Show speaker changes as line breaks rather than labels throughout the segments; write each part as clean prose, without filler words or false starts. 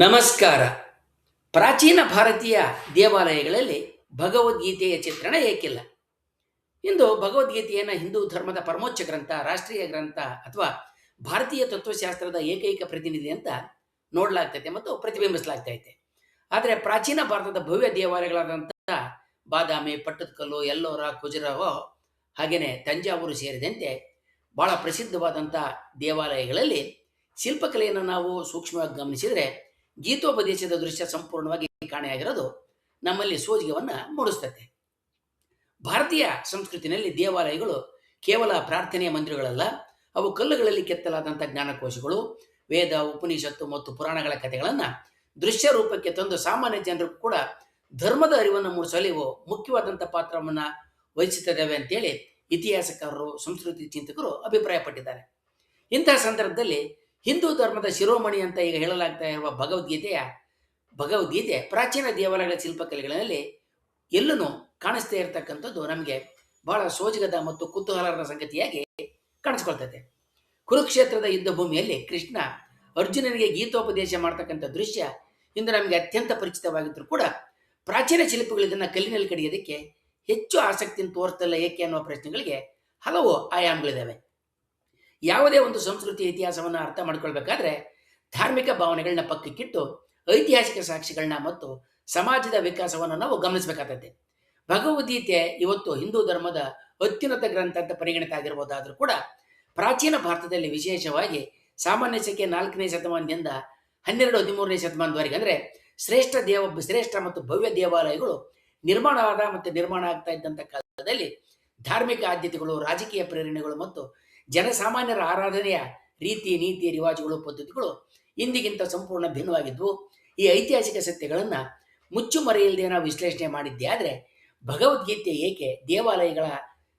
ನಮಸ್ಕಾರ. ಪ್ರಾಚೀನ ಭಾರತೀಯ ದೇವಾಲಯಗಳಲ್ಲಿ ಭಗವದ್ಗೀತೆಯ ಚಿತ್ರಣ ಏಕಿಲ್ಲ? ಇಂದು ಭಗವದ್ಗೀತೆಯನ್ನು ಹಿಂದೂ ಧರ್ಮದ ಪರಮೋಚ್ಚ ಗ್ರಂಥ, ರಾಷ್ಟ್ರೀಯ ಗ್ರಂಥ ಅಥವಾ ಭಾರತೀಯ ತತ್ವಶಾಸ್ತ್ರದ ಏಕೈಕ ಪ್ರತಿನಿಧಿ ಅಂತ ನೋಡಲಾಗ್ತೈತೆ ಮತ್ತು ಪ್ರತಿಬಿಂಬಿಸಲಾಗ್ತೈತೆ. ಆದರೆ ಪ್ರಾಚೀನ ಭಾರತದ ಭವ್ಯ ದೇವಾಲಯಗಳಾದಂಥ ಬಾದಾಮಿ, ಪಟ್ಟದಕಲ್ಲು, ಎಲ್ಲೋರ, ಖಜುರಾಹೋ ಹಾಗೆಯೇ ತಂಜಾವೂರು ಸೇರಿದಂತೆ ಬಹಳ ಪ್ರಸಿದ್ಧವಾದಂಥ ದೇವಾಲಯಗಳಲ್ಲಿ ಶಿಲ್ಪಕಲೆಯನ್ನು ನಾವು ಸೂಕ್ಷ್ಮವಾಗಿ ಗಮನಿಸಿದರೆ ಗೀತೋಪದೇಶದ ದೃಶ್ಯ ಸಂಪೂರ್ಣವಾಗಿ ಕಾಣೆಯಾಗಿರೋದು ನಮ್ಮಲ್ಲಿ ಸೋಜಿಗವನ್ನು ಮೂಡಿಸ್ತತೆ. ಭಾರತೀಯ ಸಂಸ್ಕೃತಿಯಲ್ಲಿ ದೇವಾಲಯಗಳು ಕೇವಲ ಪ್ರಾರ್ಥನೆಯ ಮಂದಿರಗಳಲ್ಲ, ಅವು ಕಲ್ಲುಗಳಲ್ಲಿ ಕೆತ್ತಲಾದಂಥ ಜ್ಞಾನಕೋಶಗಳು, ವೇದ, ಉಪನಿಷತ್ತು ಮತ್ತು ಪುರಾಣಗಳ ಕಥೆಗಳನ್ನು ದೃಶ್ಯ ರೂಪಕ್ಕೆ ತಂದು ಸಾಮಾನ್ಯ ಜನರಿಗೂ ಕೂಡ ಧರ್ಮದ ಅರಿವನ್ನು ಮೂಡಿಸಲು ಇವು ಮುಖ್ಯವಾದಂಥ ಪಾತ್ರವನ್ನು ವಹಿಸುತ್ತವೆ ಅಂತೇಳಿ ಇತಿಹಾಸಕಾರರು, ಸಂಸ್ಕೃತಿ ಚಿಂತಕರು ಅಭಿಪ್ರಾಯಪಟ್ಟಿದ್ದಾರೆ. ಇಂತಹ ಸಂದರ್ಭದಲ್ಲಿ ಹಿಂದೂ ಧರ್ಮದ ಶಿರೋಮಣಿ ಅಂತ ಈಗ ಹೇಳಲಾಗ್ತಾ ಇರುವ ಭಗವದ್ಗೀತೆ ಪ್ರಾಚೀನ ದೇವಾಲಯಗಳ ಶಿಲ್ಪಕಲೆಗಳಲ್ಲಿ ಎಲ್ಲೂ ಕಾಣಿಸ್ತಾ ಇರತಕ್ಕಂಥದ್ದು ನಮಗೆ ಬಹಳ ಸೋಜಿಗದ ಮತ್ತು ಕುತೂಹಲಕರ ಸಂಗತಿಯಾಗಿ ಕಾಣಿಸ್ಕೊಳ್ತದೆ. ಕುರುಕ್ಷೇತ್ರದ ಯುದ್ಧ ಭೂಮಿಯಲ್ಲಿ ಕೃಷ್ಣ ಅರ್ಜುನನಿಗೆ ಗೀತೋಪದೇಶ ಮಾಡ್ತಕ್ಕಂಥ ದೃಶ್ಯ ಇಂದು ನಮಗೆ ಅತ್ಯಂತ ಪರಿಚಿತವಾಗಿದ್ದರೂ ಕೂಡ ಪ್ರಾಚೀನ ಶಿಲ್ಪಿಗಳು ಇದನ್ನು ಕಲ್ಲಿನಲ್ಲಿ ಕಡಿಯೋದಕ್ಕೆ ಹೆಚ್ಚು ಆಸಕ್ತಿಯನ್ನು ತೋರಿಸ್ತಲ್ಲ ಏಕೆ ಅನ್ನುವ ಪ್ರಶ್ನೆಗಳಿಗೆ ಹಲವು ಆಯಾಮಗಳಿದ್ದಾವೆ. ಯಾವುದೇ ಒಂದು ಸಂಸ್ಕೃತಿ ಇತಿಹಾಸವನ್ನು ಅರ್ಥ ಮಾಡ್ಕೊಳ್ಬೇಕಾದ್ರೆ ಧಾರ್ಮಿಕ ಭಾವನೆಗಳನ್ನ ಪಕ್ಕಕ್ಕಿಟ್ಟು ಐತಿಹಾಸಿಕ ಸಾಕ್ಷಿಗಳನ್ನ ಮತ್ತು ಸಮಾಜದ ವಿಕಾಸವನ್ನು ನಾವು ಗಮನಿಸಬೇಕಾಗತ್ತೆ. ಭಗವದ್ಗೀತೆ ಇವತ್ತು ಹಿಂದೂ ಧರ್ಮದ ಅತ್ಯುನ್ನತ ಗ್ರಂಥ ಅಂತ ಪರಿಗಣಿತ ಆಗಿರ್ಬೋದಾದ್ರೂ ಕೂಡ ಪ್ರಾಚೀನ ಭಾರತದಲ್ಲಿ ವಿಶೇಷವಾಗಿ ಸಾಮಾನ್ಯ ಶಕೆ 4ನೇ ಶತಮಾನದಿಂದ 12-13ನೇ ಶತಮಾನದವರೆಗೆ ಅಂದರೆ ಶ್ರೇಷ್ಠ ಮತ್ತು ಭವ್ಯ ದೇವಾಲಯಗಳು ನಿರ್ಮಾಣ ಆಗ್ತಾ ಇದ್ದಂಥ ಕಾಲದಲ್ಲಿ ಧಾರ್ಮಿಕ ಆದ್ಯತೆಗಳು, ರಾಜಕೀಯ ಪ್ರೇರಣೆಗಳು ಮತ್ತು ಜನಸಾಮಾನ್ಯರ ಆರಾಧನೆಯ ರೀತಿ, ನೀತಿ, ರಿವಾಜುಗಳು, ಪದ್ಧತಿಗಳು ಇಂದಿಗಿಂತ ಸಂಪೂರ್ಣ ಭಿನ್ನವಾಗಿದ್ವು. ಈ ಐತಿಹಾಸಿಕ ಸತ್ಯಗಳನ್ನು ಮುಚ್ಚುಮರೆಯಿಲ್ಲದೆ ನಾವು ವಿಶ್ಲೇಷಣೆ ಮಾಡಿದ್ದೇ ಆದರೆ ಭಗವದ್ಗೀತೆ ಏಕೆ ದೇವಾಲಯಗಳ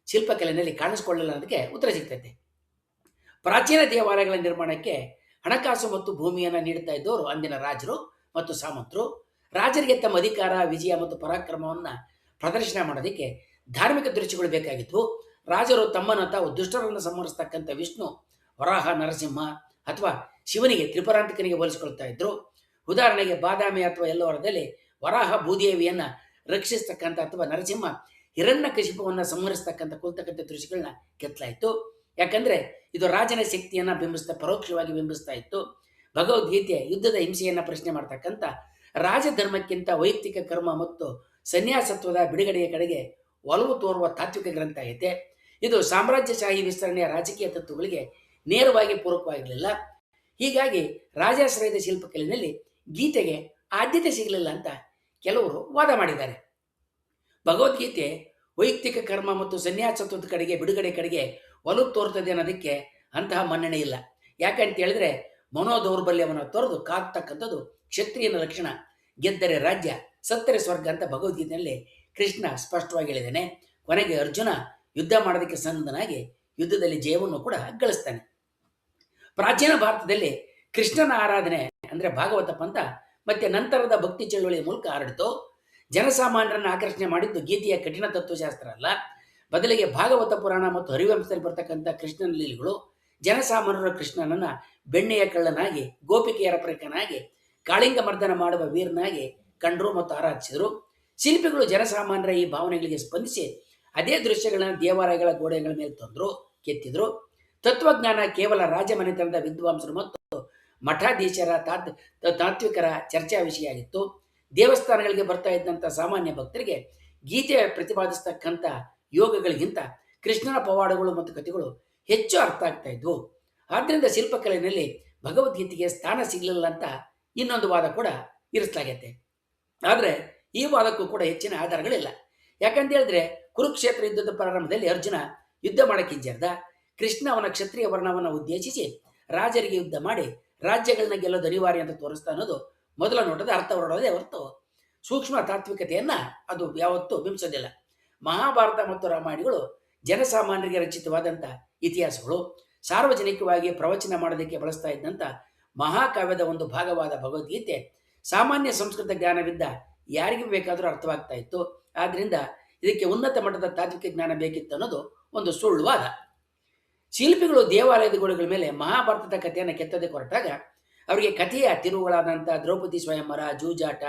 ಶಿಲ್ಪಕಲೆಯಲ್ಲಿ ಕಾಣಿಸಿಕೊಳ್ಳಲಿಲ್ಲ ಅನ್ನೋದಕ್ಕೆ ಉತ್ತರ ಸಿಗ್ತೈತೆ. ಪ್ರಾಚೀನ ದೇವಾಲಯಗಳ ನಿರ್ಮಾಣಕ್ಕೆ ಹಣಕಾಸು ಮತ್ತು ಭೂಮಿಯನ್ನು ನೀಡುತ್ತಾ ಇದ್ದವರು ಅಂದಿನ ರಾಜರು ಮತ್ತು ಸಾಮಂತರು. ರಾಜರಿಗೆ ತಮ್ಮ ಅಧಿಕಾರ, ವಿಜಯ ಮತ್ತು ಪರಾಕ್ರಮವನ್ನು ಪ್ರದರ್ಶನ ಮಾಡೋದಕ್ಕೆ ಧಾರ್ಮಿಕ ದೃಶ್ಯಗಳು ಬೇಕಾಗಿದ್ವು. ರಾಜರು ತಮ್ಮನ್ನು ತಾವು ದುಷ್ಟರನ್ನು ಸಂಹರಿಸ್ತಕ್ಕಂಥ ವಿಷ್ಣು, ವರಾಹ, ನರಸಿಂಹ ಅಥವಾ ಶಿವನಿಗೆ, ತ್ರಿಪುರಾಂತಕನಿಗೆ ಹೋಲಿಸಿಕೊಳ್ತಾ ಇದ್ರು. ಉದಾಹರಣೆಗೆ ಬಾದಾಮಿ ಅಥವಾ ಎಲ್ಲೋರದಲ್ಲಿ ವರಾಹ ಭೂದೇವಿಯನ್ನು ರಕ್ಷಿಸ್ತಕ್ಕಂಥ ಅಥವಾ ನರಸಿಂಹ ಹಿರಣ್ಯಕಶಿಪುವನ್ನು ಸಂಹರಿಸ್ತಕ್ಕಂಥ ಕೊಲ್ತಕ್ಕಂಥ ದೃಶ್ಯಗಳನ್ನ ಕೆತ್ತಲಾಯಿತು. ಯಾಕಂದರೆ ಇದು ರಾಜನ ಶಕ್ತಿಯನ್ನು ಪರೋಕ್ಷವಾಗಿ ಬಿಂಬಿಸ್ತಾ ಇತ್ತು. ಭಗವದ್ಗೀತೆ ಯುದ್ಧದ ಹಿಂಸೆಯನ್ನು ಪ್ರಶ್ನೆ ಮಾಡ್ತಕ್ಕಂಥ ರಾಜಧರ್ಮಕ್ಕಿಂತ ವೈಯಕ್ತಿಕ ಕರ್ಮ ಮತ್ತು ಸನ್ಯಾಸತ್ವದ ಬಿಡುಗಡೆಯ ಕಡೆಗೆ ಒಲವು ತೋರುವ ತಾತ್ವಿಕ ಗ್ರಂಥ ಐತೆ. ಇದು ಸಾಮ್ರಾಜ್ಯಶಾಹಿ ವಿಸ್ತರಣೆಯ ರಾಜಕೀಯ ತತ್ವಗಳಿಗೆ ನೇರವಾಗಿ ಪೂರಕವಾಗಿರಲಿಲ್ಲ. ಹೀಗಾಗಿ ರಾಜಾಶ್ರಯದ ಶಿಲ್ಪಕಲೆಯಲ್ಲಿ ಗೀತೆಗೆ ಆದ್ಯತೆ ಸಿಗಲಿಲ್ಲ ಅಂತ ಕೆಲವರು ವಾದ ಮಾಡಿದ್ದಾರೆ. ಭಗವದ್ಗೀತೆ ವೈಯಕ್ತಿಕ ಕರ್ಮ ಮತ್ತು ಸನ್ಯಾಸತ್ವದ ಕಡೆಗೆ, ಬಿಡುಗಡೆ ಕಡೆಗೆ ಒಲವು ತೋರ್ತದೆ ಅನ್ನೋದಕ್ಕೆ ಅಂತಹ ಮನ್ನಣೆ ಇಲ್ಲ. ಯಾಕಂತ ಹೇಳಿದ್ರೆ ಮನೋದೌರ್ಬಲ್ಯವನ್ನು ತೊರೆದು ಕಾತಕ್ಕಂಥದ್ದು ಕ್ಷತ್ರಿಯನ ಲಕ್ಷಣ. ಗೆದ್ದರೆ ರಾಜ್ಯ, ಸತ್ತರೆ ಸ್ವರ್ಗ ಅಂತ ಭಗವದ್ಗೀತೆಯಲ್ಲಿ ಕೃಷ್ಣ ಸ್ಪಷ್ಟವಾಗಿ ಹೇಳಿದ್ದಾನೆ. ಕೊನೆಗೆ ಅರ್ಜುನ ಯುದ್ಧ ಮಾಡೋದಕ್ಕೆ ಸನ್ನದ್ಧನಾಗಿ ಯುದ್ಧದಲ್ಲಿ ಜಯವನ್ನು ಕೂಡ ಗಳಿಸ್ತಾನೆ. ಪ್ರಾಚೀನ ಭಾರತದಲ್ಲಿ ಕೃಷ್ಣನ ಆರಾಧನೆ ಅಂದರೆ ಭಾಗವತ ಪಂಥ ಮತ್ತೆ ನಂತರದ ಭಕ್ತಿ ಚಳುವಳಿಯ ಮೂಲಕ ಹರಡಿತು. ಜನಸಾಮಾನ್ಯರನ್ನು ಆಕರ್ಷಣೆ ಮಾಡಿದ್ದು ಗೀತೆಯ ಕಠಿಣ ತತ್ವಶಾಸ್ತ್ರ ಅಲ್ಲ, ಬದಲಿಗೆ ಭಾಗವತ ಪುರಾಣ ಮತ್ತು ಹರಿವಂಶದಲ್ಲಿ ಬರ್ತಕ್ಕಂಥ ಕೃಷ್ಣನ ಲೀಲೆಗಳು ಜನಸಾಮಾನ್ಯರ ಕೃಷ್ಣನನ್ನು ಬೆಣ್ಣೆಯ ಕಳ್ಳನಾಗಿ, ಗೋಪಿಕೆಯರ ಪ್ರೇಕನಾಗಿ, ಕಾಳಿಂಗ ಮರ್ದನ ಮಾಡುವ ವೀರನಾಗಿ ಕಂಡರು ಮತ್ತು ಆರಾಧಿಸಿದರು. ಶಿಲ್ಪಿಗಳು ಜನಸಾಮಾನ್ಯರ ಈ ಭಾವನೆಗಳಿಗೆ ಸ್ಪಂದಿಸಿ ಅದೇ ದೃಶ್ಯಗಳನ್ನು ದೇವಾಲಯಗಳ ಗೋಡೆಗಳ ಮೇಲೆ ತಂದರು, ಕೆತ್ತಿದ್ರು. ತತ್ವಜ್ಞಾನ ಕೇವಲ ರಾಜಮನೆತನದ ವಿದ್ವಾಂಸರು ಮತ್ತು ಮಠಾಧೀಶರ ತಾತ್ವಿಕರ ಚರ್ಚಾ ವಿಷಯ ಆಗಿತ್ತು. ದೇವಸ್ಥಾನಗಳಿಗೆ ಬರ್ತಾ ಇದ್ದಂಥ ಸಾಮಾನ್ಯ ಭಕ್ತರಿಗೆ ಗೀತೆ ಪ್ರತಿಪಾದಿಸ್ತಕ್ಕಂಥ ಯೋಗಗಳಿಗಿಂತ ಕೃಷ್ಣನ ಪವಾಡಗಳು ಮತ್ತು ಕಥೆಗಳು ಹೆಚ್ಚು ಅರ್ಥ ಆಗ್ತಾ ಇದ್ವು. ಆದ್ದರಿಂದ ಶಿಲ್ಪಕಲೆಯಲ್ಲಿ ಭಗವದ್ಗೀತೆಗೆ ಸ್ಥಾನ ಸಿಗಲಿಲ್ಲ ಅಂತ ಇನ್ನೊಂದು ವಾದ ಕೂಡ ಇರಿಸಲಾಗೈತೆ. ಆದರೆ ಈ ವಾದಕ್ಕೂ ಕೂಡ ಹೆಚ್ಚಿನ ಆಧಾರಗಳಿಲ್ಲ. ಯಾಕಂತ ಹೇಳಿದ್ರೆ ಕುರುಕ್ಷೇತ್ರ ಯುದ್ಧದ ಪ್ರಾರಂಭದಲ್ಲಿ ಅರ್ಜುನ ಯುದ್ಧ ಮಾಡಕ್ಕೆ ಹಿಂಜರಿದ. ಕೃಷ್ಣ ಅವನ ಕ್ಷತ್ರಿಯ ವರ್ಣವನ್ನು ಉದ್ದೇಶಿಸಿ ರಾಜರಿಗೆ ಯುದ್ಧ ಮಾಡಿ ರಾಜ್ಯಗಳನ್ನ ಗೆಲ್ಲೋದು ಅನಿವಾರ್ಯ ಅಂತ ತೋರಿಸ್ತಾ ಅನ್ನೋದು ಮೊದಲ ನೋಟದ ಅರ್ಥ ಹೊರಡೋದೇ ಹೊರತು ಸೂಕ್ಷ್ಮ ತಾತ್ವಿಕತೆಯನ್ನು ಅದು ಯಾವತ್ತೂ ಬಿಂಬಿಸೋದಿಲ್ಲ. ಮಹಾಭಾರತ ಮತ್ತು ರಾಮಾಯಣಗಳು ಜನಸಾಮಾನ್ಯರಿಗೆ ರಚಿತವಾದಂಥ ಇತಿಹಾಸಗಳು. ಸಾರ್ವಜನಿಕವಾಗಿ ಪ್ರವಚನ ಮಾಡೋದಕ್ಕೆ ಬಳಸ್ತಾ ಇದ್ದಂಥ ಮಹಾಕಾವ್ಯದ ಒಂದು ಭಾಗವಾದ ಭಗವದ್ಗೀತೆ ಸಾಮಾನ್ಯ ಸಂಸ್ಕೃತ ಜ್ಞಾನವಿದ್ದ ಯಾರಿಗೂ ಬೇಕಾದರೂ ಅರ್ಥವಾಗ್ತಾ ಇತ್ತು. ಆದ್ದರಿಂದ ಇದಕ್ಕೆ ಉನ್ನತ ಮಟ್ಟದ ತಾತ್ವಿಕ ಜ್ಞಾನ ಬೇಕಿತ್ತು ಅನ್ನೋದು ಒಂದು ಸುಳ್ಳುವಾದ. ಶಿಲ್ಪಿಗಳು ದೇವಾಲಯದ ಗೋಡೆಗಳ ಮೇಲೆ ಮಹಾಭಾರತದ ಕಥೆಯನ್ನು ಕೆತ್ತೋದಕ್ಕೆ ಹೊರಟಾಗ ಅವರಿಗೆ ಕಥೆಯ ತಿರುವುಗಳಾದಂಥ ದ್ರೌಪದಿ ಸ್ವಯಂವರ, ಜೂಜಾಟ,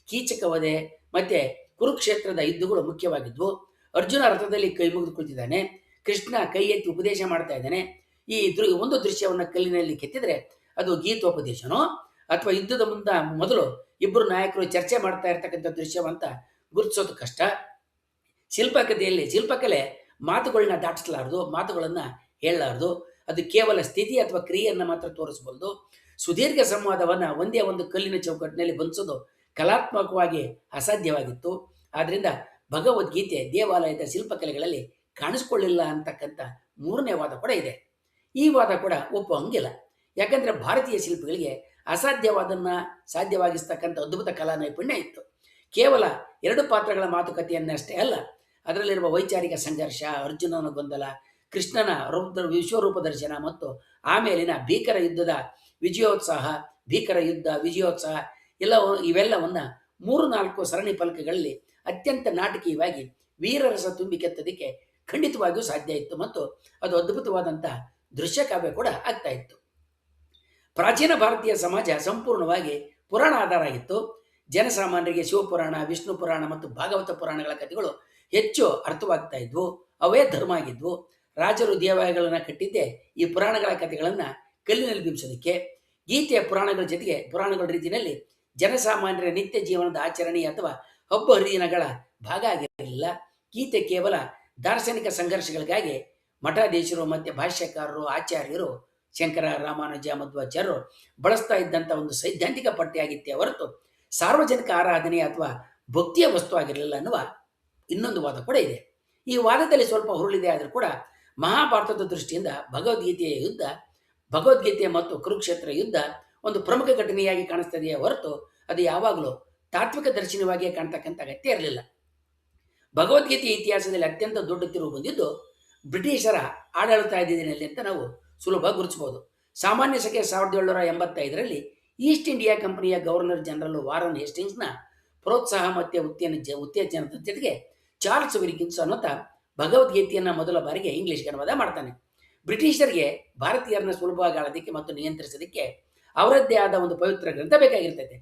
ಕೀಚಕ ವಧೆ ಮತ್ತೆ ಕುರುಕ್ಷೇತ್ರದ ಯುದ್ಧಗಳು ಮುಖ್ಯವಾಗಿದ್ವು. ಅರ್ಜುನ ರಥದಲ್ಲಿ ಕೈ ಮುಗಿದು ಕುಳಿತಿದ್ದಾನೆ, ಕೃಷ್ಣ ಕೈ ಎತ್ತಿ ಉಪದೇಶ ಮಾಡ್ತಾ ಇದ್ದಾನೆ. ಈ ಒಂದು ದೃಶ್ಯವನ್ನು ಕಲ್ಲಿನಲ್ಲಿ ಕೆತ್ತಿದ್ರೆ ಅದು ಗೀತೋಪದೇಶನೋ ಅಥವಾ ಯುದ್ಧದ ಮೊದಲು ಇಬ್ಬರು ನಾಯಕರು ಚರ್ಚೆ ಮಾಡ್ತಾ ಇರ್ತಕ್ಕಂಥ ದೃಶ್ಯವಂತ ಗುರುತಿಸೋದು ಕಷ್ಟ. ಶಿಲ್ಪಕಲೆ ಮಾತುಗಳನ್ನ ದಾಟಿಸಲಾರದು, ಮಾತುಗಳನ್ನ ಹೇಳಲಾರದು. ಅದು ಕೇವಲ ಸ್ಥಿತಿ ಅಥವಾ ಕ್ರಿಯೆಯನ್ನು ಮಾತ್ರ ತೋರಿಸಬಹುದು. ಸುದೀರ್ಘ ಸಂವಾದವನ್ನ ಒಂದೇ ಒಂದು ಕಲ್ಲಿನ ಚೌಕಟ್ಟಿನಲ್ಲಿ ಬಂಧಿಸೋದು ಕಲಾತ್ಮಕವಾಗಿ ಅಸಾಧ್ಯವಾಗಿತ್ತು. ಆದ್ರಿಂದ ಭಗವದ್ಗೀತೆ ದೇವಾಲಯದ ಶಿಲ್ಪಕಲೆಗಳಲ್ಲಿ ಕಾಣಿಸ್ಕೊಳ್ಳಿಲ್ಲ ಅಂತಕ್ಕಂಥ ಮೂರನೇ ವಾದ ಕೂಡ ಇದೆ. ಈ ವಾದ ಕೂಡ ಒಪ್ಪುವಂಗಿಲ್ಲ. ಯಾಕಂದ್ರೆ ಭಾರತೀಯ ಶಿಲ್ಪಿಗಳಿಗೆ ಅಸಾಧ್ಯವಾದನ್ನ ಸಾಧ್ಯವಾಗಿಸ್ತಕ್ಕಂಥ ಅದ್ಭುತ ಕಲಾ ನೈಪುಣ್ಯ ಇತ್ತು. ಕೇವಲ ಎರಡು ಪಾತ್ರಗಳ ಮಾತುಕತೆಯನ್ನಷ್ಟೇ ಅಲ್ಲ, ಅದರಲ್ಲಿರುವ ವೈಚಾರಿಕ ಸಂಘರ್ಷ, ಅರ್ಜುನನ ಗೊಂದಲ, ಕೃಷ್ಣನ ವಿಶ್ವರೂಪ ದರ್ಶನ ಮತ್ತು ಆಮೇಲಿನ ಭೀಕರ ವಿಜಯೋತ್ಸಾಹ ಇವೆಲ್ಲವನ್ನ 3-4 ಸರಣಿ ಫಲಕಗಳಲ್ಲಿ ಅತ್ಯಂತ ನಾಟಕೀಯವಾಗಿ ವೀರರಸ ತುಂಬಿ ಕೆತ್ತೋದಕ್ಕೆ ಖಂಡಿತವಾಗಿಯೂ ಸಾಧ್ಯ ಇತ್ತು ಮತ್ತು ಅದು ಅದ್ಭುತವಾದಂತಹ ದೃಶ್ಯ ಕಾವ್ಯ ಕೂಡ ಆಗ್ತಾ ಇತ್ತು. ಪ್ರಾಚೀನ ಭಾರತೀಯ ಸಮಾಜ ಸಂಪೂರ್ಣವಾಗಿ ಪುರಾಣ ಆಧಾರ ಆಗಿತ್ತು. ಜನಸಾಮಾನ್ಯರಿಗೆ ಶಿವಪುರಾಣ, ವಿಷ್ಣು ಪುರಾಣ ಮತ್ತು ಭಾಗವತ ಪುರಾಣಗಳ ಕಥೆಗಳು ಹೆಚ್ಚು ಅರ್ಥವಾಗ್ತಾ ಇದ್ವು. ಅವೇ ಧರ್ಮ ಆಗಿದ್ವು. ರಾಜರು ದೇವಾಲಯಗಳನ್ನ ಕಟ್ಟಿದ್ದೆ ಈ ಪುರಾಣಗಳ ಕಥೆಗಳನ್ನ ಕಲ್ಲಿನಲ್ಲಿ ಬಿಂಬಿಸೋದಕ್ಕೆ. ಗೀತೆಯ ಪುರಾಣಗಳ ರೀತಿಯಲ್ಲಿ ಜನಸಾಮಾನ್ಯರ ನಿತ್ಯ ಜೀವನದ ಆಚರಣೆ ಅಥವಾ ಹಬ್ಬ ಹರಿದಿನಗಳ ಭಾಗ ಆಗಿರಲಿಲ್ಲ. ಗೀತೆ ಕೇವಲ ದಾರ್ಶನಿಕ ಸಂಘರ್ಷಗಳಿಗಾಗಿ ಮಠಾಧೀಶರು ಮತ್ತೆ ಭಾಷ್ಯಕಾರರು, ಆಚಾರ್ಯರು, ಶಂಕರ, ರಾಮಾನುಜ, ಮಧ್ವಾಚಾರ್ಯರು ಬಳಸ್ತಾ ಇದ್ದಂಥ ಒಂದು ಸೈದ್ಧಾಂತಿಕ ಪಠ್ಯ ಹೊರತು ಸಾರ್ವಜನಿಕ ಆರಾಧನೆ ಅಥವಾ ಭಕ್ತಿಯ ವಸ್ತು ಆಗಿರಲಿಲ್ಲ ಅನ್ನುವ ಇನ್ನೊಂದು ವಾದ ಕೂಡ ಇದೆ. ಈ ವಾದದಲ್ಲಿ ಸ್ವಲ್ಪ ಹುರುಳಿದೆ ಆದರೂ ಕೂಡ ಮಹಾಭಾರತದ ದೃಷ್ಟಿಯಿಂದ ಭಗವದ್ಗೀತೆ ಮತ್ತು ಕುರುಕ್ಷೇತ್ರ ಯುದ್ಧ ಒಂದು ಪ್ರಮುಖ ಘಟನೆಯಾಗಿ ಕಾಣಿಸ್ತದೆಯೇ ಹೊರತು ಅದು ಯಾವಾಗಲೂ ತಾತ್ವಿಕ ದರ್ಶನವಾಗಿಯೇ ಕಾಣ್ತಕ್ಕಂಥ ಅಗತ್ಯ ಇರಲಿಲ್ಲ. ಭಗವದ್ಗೀತೆಯ ಇತಿಹಾಸದಲ್ಲಿ ಅತ್ಯಂತ ದೊಡ್ಡ ತಿರುವು ಬಂದಿದ್ದು ಬ್ರಿಟಿಷರ ಆಡಳಿತಾವಧಿಯಲ್ಲಿ ಅಂತ ನಾವು ಸುಲಭ ಗುರುತಿಸಬಹುದು. ಸಾಮಾನ್ಯ ಶಕೆ 1785ರಲ್ಲಿ ಈಸ್ಟ್ ಇಂಡಿಯಾ ಕಂಪನಿಯ ಗವರ್ನರ್ ಜನರಲ್ ವಾರನ್ ಹೇಸ್ಟಿಂಗ್ಸ್ನ ಪ್ರೋತ್ಸಾಹ ಮತ್ತು ಉತ್ತೇಜನದ ಜೊತೆಗೆ ಚಾರ್ಲ್ಸ್ ವಿಲ್ಕಿನ್ಸ್ ಅನ್ನೋತ ಭಗವದ್ಗೀತೆಯನ್ನ ಮೊದಲ ಬಾರಿಗೆ ಇಂಗ್ಲಿಷ್ಗೆ ಅನುವಾದ ಮಾಡ್ತಾನೆ. ಬ್ರಿಟಿಷರಿಗೆ ಭಾರತೀಯರನ್ನ ಸುಲಭವಾಗಿ ಆಳೋದಕ್ಕೆ ಮತ್ತು ನಿಯಂತ್ರಿಸೋದಕ್ಕೆ ಅವರದ್ದೇ ಆದ ಒಂದು ಪವಿತ್ರ ಗ್ರಂಥ ಬೇಕಾಗಿರ್ತೈತೆ.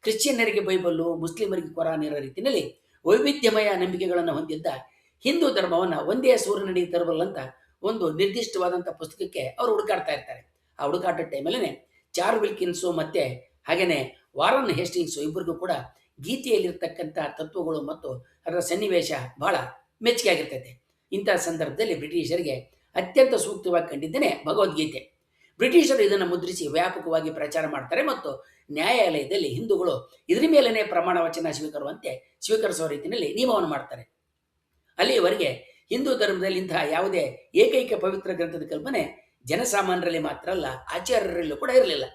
ಕ್ರಿಶ್ಚಿಯನ್ನರಿಗೆ ಬೈಬಲ್ಲು, ಮುಸ್ಲಿಮರಿಗೆ ಕುರಾನ್ ಇರೋ ರೀತಿಯಲ್ಲಿ ವೈವಿಧ್ಯಮಯ ನಂಬಿಕೆಗಳನ್ನು ಹೊಂದಿದ್ದ ಹಿಂದೂ ಧರ್ಮವನ್ನು ಒಂದೇ ಸೂರಿನಡಿ ತರಬಲ್ಲಂತ ಒಂದು ನಿರ್ದಿಷ್ಟವಾದಂಥ ಪುಸ್ತಕಕ್ಕೆ ಅವರು ಹುಡುಕಾಡ್ತಾ ಇರ್ತಾರೆ. ಆ ಹುಡುಕಾಟ ಟೈಮಲ್ಲೇ ಚಾರ್ಲ್ಸ್ ವಿಲ್ಕಿನ್ಸು ಮತ್ತೆ ಹಾಗೇನೆ ವಾರನ್ ಹೇಸ್ಟಿಂಗ್ಸು ಇಬ್ಬರಿಗೂ ಕೂಡ ಗೀತೆಯಲ್ಲಿರ್ತಕ್ಕಂಥ ತತ್ವಗಳು ಮತ್ತು ಅದರ ಸನ್ನಿವೇಶ ಬಹಳ ಮೆಚ್ಚುಗೆ ಆಗಿರ್ತೈತೆ. ಇಂತಹ ಸಂದರ್ಭದಲ್ಲಿ ಬ್ರಿಟಿಷರಿಗೆ ಅತ್ಯಂತ ಸೂಕ್ತವಾಗಿ ಕಂಡಿದ್ದೇನೆ ಭಗವದ್ಗೀತೆ. ಬ್ರಿಟಿಷರು ಇದನ್ನು ಮುದ್ರಿಸಿ ವ್ಯಾಪಕವಾಗಿ ಪ್ರಚಾರ ಮಾಡ್ತಾರೆ ಮತ್ತು ನ್ಯಾಯಾಲಯದಲ್ಲಿ ಹಿಂದೂಗಳು ಇದರ ಮೇಲೇ ಪ್ರಮಾಣ ವಚನ ಸ್ವೀಕರಿಸುವ ರೀತಿಯಲ್ಲಿ ನಿಯಮವನ್ನು ಮಾಡ್ತಾರೆ. ಅಲ್ಲಿಯವರೆಗೆ ಹಿಂದೂ ಧರ್ಮದಲ್ಲಿ ಇಂತಹ ಯಾವುದೇ ಏಕೈಕ ಪವಿತ್ರ ಗ್ರಂಥದ ಕಲ್ಪನೆ ಜನಸಾಮಾನ್ಯರಲ್ಲಿ ಮಾತ್ರ ಅಲ್ಲ, ಆಚಾರ್ಯರಲ್ಲೂ ಕೂಡ ಇರಲಿಲ್ಲ.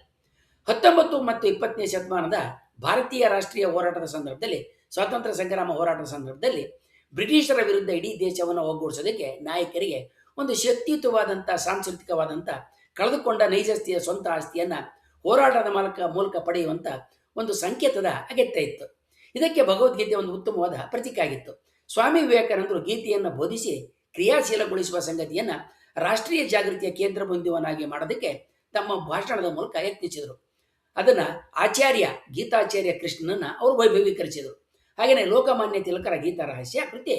19 ಮತ್ತು 20ನೇ ಶತಮಾನದ ಭಾರತೀಯ ರಾಷ್ಟ್ರೀಯ ಹೋರಾಟದ ಸಂದರ್ಭದಲ್ಲಿ, ಸ್ವಾತಂತ್ರ್ಯ ಸಂಗ್ರಾಮ ಹೋರಾಟದ ಸಂದರ್ಭದಲ್ಲಿ ಬ್ರಿಟಿಷರ ವಿರುದ್ಧ ಇಡೀ ದೇಶವನ್ನು ಒಗ್ಗೂಡಿಸೋದಕ್ಕೆ ನಾಯಕರಿಗೆ ಒಂದು ಶಕ್ತಿಯುತವಾದಂಥ ಸಾಂಸ್ಕೃತಿಕವಾದಂಥ ಕಳೆದುಕೊಂಡ ನೈಜ ಸ್ವಂತ ಆಸ್ತಿಯನ್ನ ಹೋರಾಟದ ಮೂಲಕ ಪಡೆಯುವಂಥ ಒಂದು ಸಂಕೇತದ ಅಗತ್ಯ ಇತ್ತು. ಇದಕ್ಕೆ ಭಗವದ್ಗೀತೆ ಒಂದು ಉತ್ತಮವಾದ ಪ್ರತೀಕ ಆಗಿತ್ತು. ಸ್ವಾಮಿ ವಿವೇಕಾನಂದರು ಗೀತೆಯನ್ನು ಬೋಧಿಸಿ ಕ್ರಿಯಾಶೀಲಗೊಳಿಸುವ ಸಂಗತಿಯನ್ನ ರಾಷ್ಟ್ರೀಯ ಜಾಗೃತಿಯ ಕೇಂದ್ರ ಬಿಂದುವನ್ನಾಗಿ ಮಾಡೋದಕ್ಕೆ ತಮ್ಮ ಭಾಷಣದ ಮೂಲಕ ಯತ್ನಿಸಿದರು. ಅದನ್ನ ಗೀತಾಚಾರ್ಯ ಕೃಷ್ಣನನ್ನ ಅವರು ವೈಭವೀಕರಿಸಿದರು. ಹಾಗೆಯೇ ಲೋಕಮಾನ್ಯ ತಿಲಕರ ಗೀತಾ ರಹಸ್ಯ ಕೃತಿ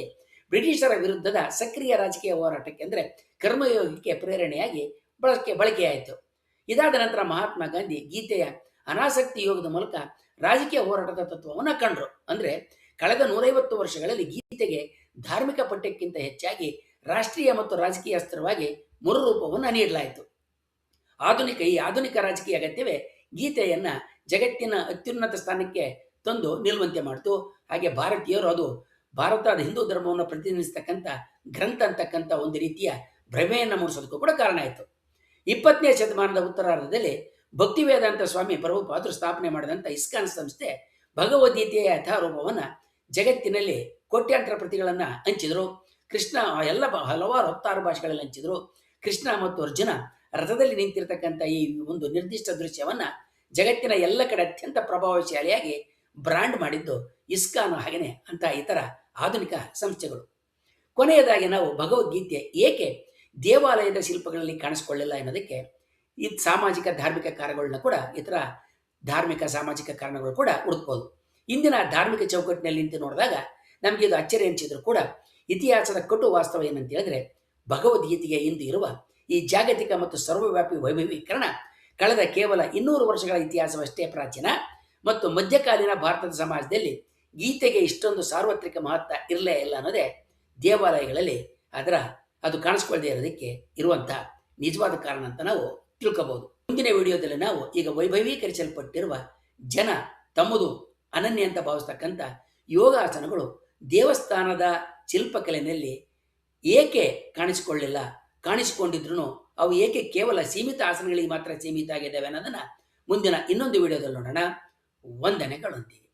ಬ್ರಿಟಿಷರ ವಿರುದ್ಧದ ಸಕ್ರಿಯ ರಾಜಕೀಯ ಹೋರಾಟಕ್ಕೆ ಅಂದರೆ ಕರ್ಮಯೋಗಕ್ಕೆ ಪ್ರೇರಣೆಯಾಗಿ ಬಳಕೆಯಾಯಿತು. ಇದಾದ ನಂತರ ಮಹಾತ್ಮ ಗಾಂಧಿ ಗೀತೆಯ ಅನಾಸಕ್ತಿ ಯೋಗದ ಮೂಲಕ ರಾಜಕೀಯ ಹೋರಾಟದ ತತ್ವವನ್ನು ಕಂಡ್ರು. ಅಂದ್ರೆ ಕಳೆದ 150 ವರ್ಷಗಳಲ್ಲಿ ಗೀತೆಗೆ ಧಾರ್ಮಿಕ ಪಠ್ಯಕ್ಕಿಂತ ಹೆಚ್ಚಾಗಿ ರಾಷ್ಟ್ರೀಯ ಮತ್ತು ರಾಜಕೀಯ ಅಸ್ತ್ರವಾಗಿ ಮರುರೂಪವನ್ನು ನೀಡಲಾಯಿತು. ಈ ಆಧುನಿಕ ರಾಜಕೀಯ ಅಗತ್ಯವೇ ಗೀತೆಯನ್ನ ಜಗತ್ತಿನ ಅತ್ಯುನ್ನತ ಸ್ಥಾನಕ್ಕೆ ತಂದು ನಿಲ್ಲುವಂತೆ ಮಾಡಿತು. ಹಾಗೆ ಭಾರತೀಯರು ಅದು ಭಾರತದ ಹಿಂದೂ ಧರ್ಮವನ್ನು ಪ್ರತಿನಿಧಿಸ್ತಕ್ಕಂಥ ಗ್ರಂಥ ಅಂತಕ್ಕಂಥ ಒಂದು ರೀತಿಯ ಭ್ರಮೆಯನ್ನು ಮೂಡಿಸೋದಕ್ಕೂ ಕೂಡ ಕಾರಣ ಆಯಿತು. 20ನೇ ಶತಮಾನದ ಉತ್ತರಾರ್ಧದಲ್ಲಿ ಭಕ್ತಿ ವೇದಾಂತ ಸ್ವಾಮಿ ಪ್ರಭುಪಾದರು ಸ್ಥಾಪನೆ ಮಾಡಿದಂಥ ಇಸ್ಕಾನ್ ಸಂಸ್ಥೆ ಭಗವದ್ಗೀತೆಯ ಯಥಾರೂಪವನ್ನು ಜಗತ್ತಿನಲ್ಲಿ ಕೋಟ್ಯಾಂತರ ಪ್ರತಿಗಳನ್ನ ಹಂಚಿದ್ರು. ಕೃಷ್ಣ ಹಲವಾರು 16 ಭಾಷೆಗಳಲ್ಲಿ ಹಂಚಿದ್ರು. ಕೃಷ್ಣ ಮತ್ತು ಅರ್ಜುನ ರಥದಲ್ಲಿ ನಿಂತಿರ್ತಕ್ಕಂಥ ಈ ಒಂದು ನಿರ್ದಿಷ್ಟ ದೃಶ್ಯವನ್ನ ಜಗತ್ತಿನ ಎಲ್ಲ ಕಡೆ ಅತ್ಯಂತ ಪ್ರಭಾವಶಾಲಿಯಾಗಿ ಬ್ರಾಂಡ್ ಮಾಡಿದ್ದು ಇಸ್ಕಾನ್ ಹಾಗೆಯೇ ಅಂತ ಇತರ ಆಧುನಿಕ ಸಂಸ್ಥೆಗಳು. ಕೊನೆಯದಾಗಿ ನಾವು ಭಗವದ್ಗೀತೆ ಏಕೆ ದೇವಾಲಯದ ಶಿಲ್ಪಗಳಲ್ಲಿ ಕಾಣಿಸಿಕೊಳ್ಳಿಲ್ಲ ಎನ್ನುವುದಕ್ಕೆ ಈ ಸಾಮಾಜಿಕ ಧಾರ್ಮಿಕ ಕಾರಣಗಳನ್ನ ಕೂಡ ಇತರ ಧಾರ್ಮಿಕ ಸಾಮಾಜಿಕ ಕಾರಣಗಳು ಕೂಡ ಹುಡುಕ್ಬೋದು. ಇಂದಿನ ಧಾರ್ಮಿಕ ಚೌಕಟ್ಟಿನಲ್ಲಿ ನಿಂತು ನೋಡಿದಾಗ ನಮಗೆ ಇದು ಅಚ್ಚರಿ ಅನಿಸಿದ್ರು ಕೂಡ ಇತಿಹಾಸದ ಕಟು ವಾಸ್ತವ ಏನಂತ ಹೇಳಿದ್ರೆ ಭಗವದ್ಗೀತೆಗೆ ಇಂದು ಇರುವ ಈ ಜಾಗತಿಕ ಮತ್ತು ಸರ್ವವ್ಯಾಪಿ ವೈಭವೀಕರಣ ಕಳೆದ ಕೇವಲ 200 ವರ್ಷಗಳ ಇತಿಹಾಸವಷ್ಟೇ ಪ್ರಾಚೀನ ಮತ್ತು ಮಧ್ಯಕಾಲೀನ ಭಾರತದ ಸಮಾಜದಲ್ಲಿ ಗೀತೆಗೆ ಇಷ್ಟೊಂದು ಸಾರ್ವತ್ರಿಕ ಮಹತ್ವ ಇರಲೇ ಇಲ್ಲ ಅನ್ನೋದೇ ದೇವಾಲಯಗಳಲ್ಲಿ ಅದು ಕಾಣಿಸ್ಕೊಳ್ಳದೆ ಇರೋದಕ್ಕೆ ಇರುವಂತಹ ನಿಜವಾದ ಕಾರಣ ಅಂತ ನಾವು ತಿಳ್ಕೋಬಹುದು. ಮುಂದಿನ ವಿಡಿಯೋದಲ್ಲಿ ನಾವು ಈಗ ವೈಭವೀಕರಿಸಲ್ಪಟ್ಟಿರುವ ಜನ ತಮ್ಮದು ಅನನ್ಯ ಅಂತ ಭಾವಿಸ್ತಕ್ಕಂಥ ಯೋಗಾಸನಗಳು ದೇವಸ್ಥಾನದ ಶಿಲ್ಪಕಲೆಯಲ್ಲಿ ಏಕೆ ಕಾಣಿಸಿಕೊಂಡಿದ್ರು ಅವು ಏಕೆ ಕೇವಲ ಸೀಮಿತ ಆಸನಗಳಿಗೆ ಮಾತ್ರ ಸೀಮಿತ ಆಗಿದ್ದಾವೆ ಅನ್ನೋದನ್ನ ಮುಂದಿನ ಇನ್ನೊಂದು ವಿಡಿಯೋದಲ್ಲಿ ನೋಡೋಣ. ವಂದನೆಗಳೊಂದಿಗೆ.